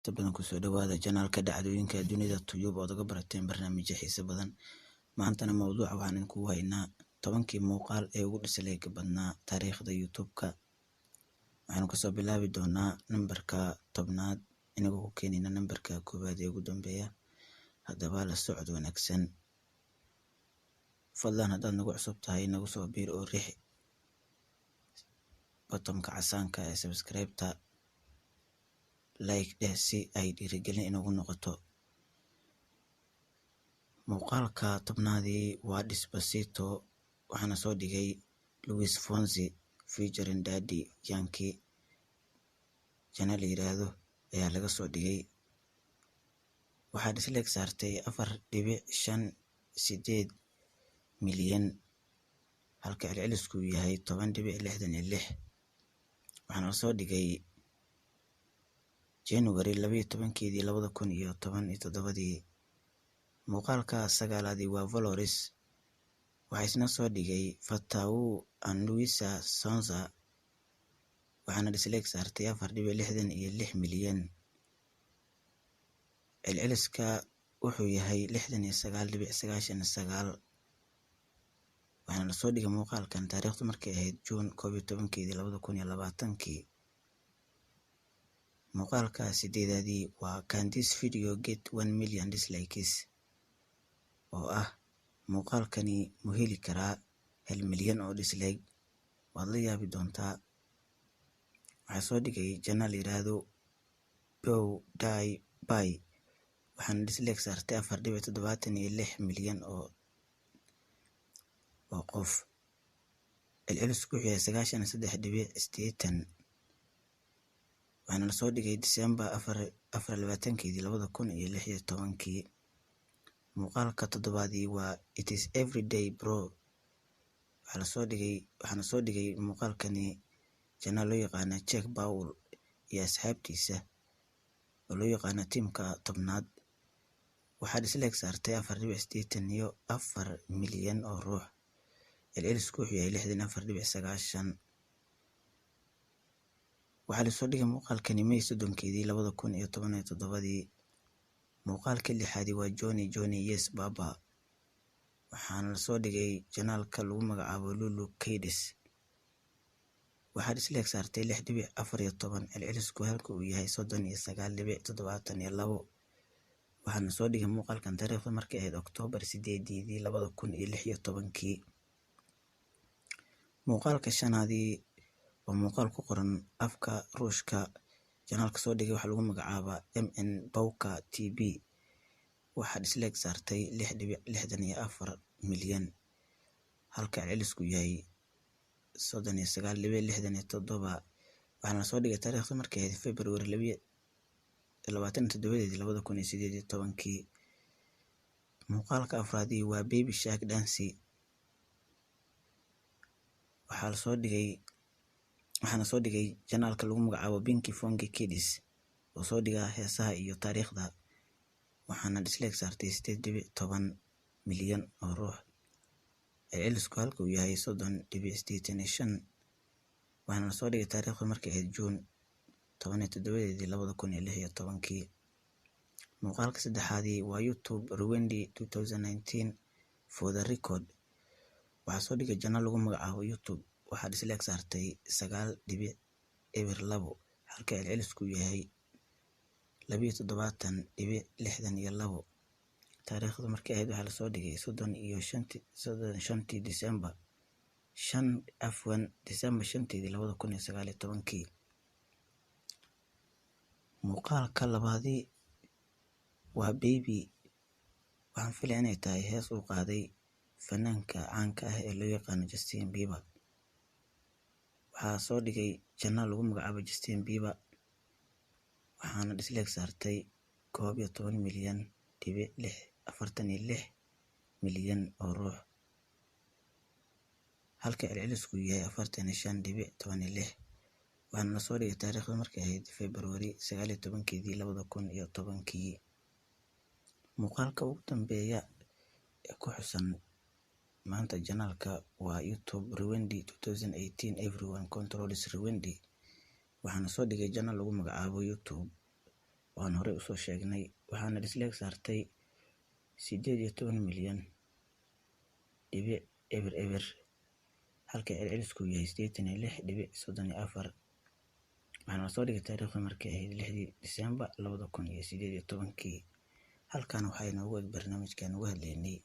badan kusoo dhawaada janaalka dhacdooyinka dunida tuyub ood uga barateen barnaamijyo xiiso badan. maantana mawduuca waxaan idinku haynaa 10kii muuqaal ee ugu dhisalayga badnaa taariikhda youtube-ka. waxaanu kasoo bilaabi doonaa nambarka 10aad inagoo ku keenayna nambarka 1aad ee ugu dambeeya. haddaba la socod wanaagsan. fadlan haddaad nagu cusub tahay nagu soo biir oo riix bottomka casaanka ee subscribe-ta, like dheh si ay dhiirigelin inagu noqoto. muuqaalka 10aadii waa Despacito, waxaana soo dhigay Luis Fonsi featuring Daddy Yankee. channel la yiraahdo ayaa laga soo dhigay. waxaa dislike saartay 4.58 milyan halka celcelisku yahay 10.66. waxaana la soo dhigay January 12, 2017. muuqaalka 9aadii waa Valores, waxaa isna soo dhigay Fatau and Luisa Sonza, waxaana dislike saartay 4.66 milyan. celceliska wuxuu yahay 69.99. waxaana la soo dhigay muuqaalkan taariikhdu markay ahayd June 11, 2020. muuqaalka 8aadii waa Can This Video Get 1 Million Dislikes, oo ah muuqaalkani mu heli karaa 1 milyan oo dislike. waad la yaabi doontaa. waxaa soo dhigay channel la yiraahdo Bow Die Bye, waxaana dislike saartay 4.76 milyan oo qof. celcelisku wuxuu yahay 93.80. waxaana la soo dhigay December 24, 2016. muuqaalka 7aadii waa It Is Everyday Bro, waxaana soo dhigay muuqaalkani channel loo yaqaana Check Paul iyo asxaabtiisa oo loo yaqaana tiimka 10aad. waxaa dislike saartay 4.84 milyan oo ruux. celcelisku wuxuu yahay 64.9. waxaa la soo dhigay muuqaalkani May 30, 2017. muuqaalka 6aadii waa Johnny Yes Baba, waxaana la soo dhigay janaalka lagu magacaabo Lulu Kaydes. waxaa dislike saartay 6.14. celcelisku halka uu yahay 39.72. waxaana soo dhigay muuqaalkan taariikhdu markay ahayd October 8, 2016. muuqaalka 5aadii waa muuqaal ku qoran afka Ruushka. janaalka soo dhigay waxaa lagu magacaabaa MN Bowka TV. waxaa dislike saartay 6.64 milyan halka celcelisku yahay 39.67. waxaana soo dhigay taariikhda markay ahayd February 27, 2018. muuqaalka 4aadii waa Baby Shark Dance, waxaana soo dhigay janaalka lagu magacaabo Pinky Fongi Kids oo soo dhiga heesaha iyo taariikhda. waxaana dislike saartay 8.10 milyan oo ruux. celcelisku halka uu yahay 30.85. waxaana soo dhigay taariikhdu markay ahayd June 17, 2016. muuqaalka 6aadii waa YouTube Rwanda 2019 For The Record, waxaa soo dhigay channel lagu magacaabo YouTube. waxaa dislike saartay 9.02 halka celcelisku yahay 72.62. taariikhdu markay ahayd waxaa lasoo dhigay 35 December 2019. muuqaalka 2aadii waa Baby, waxaan filaya inay tahay hees uu qaaday fanaanka caanka ah ee loo yaqaano Justin Bieber. waxaa soo dhigay channel lagu magacaabo Justin Bieber, waxaana dislike saartay 11.46 milyan oo ruux halka celcelisku yahay 45.16. waxaana la soo dhigay taariikhda markay ahayd February 19, 2010. muuqaalka ugu dambeeya ee ku xusan maanta janaalka waa YouTube Rwanda 2018 Everyone Controls Rwanda, waxaana soo dhigay channel lagu magacaabo YouTube waan horey usoo sheegnay, waxaana dislike saartay 18,000,000 halka celcelisku yahay 86,34. waxaana soo dhigay taariikhda markay ahayd 6 Diseembar 2018. halkan waxaa inoogu eg barnaamijkan uga hadlaynay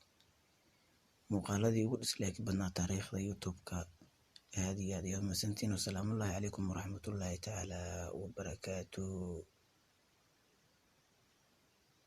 muuqaaladii ugu dislike badnaa taariikhda YouTube-ka. aad iyo aad iyo mahadsantiin. wasalaamullaahi calaykum waraxmatullaahi tacaala wabarakaatuh.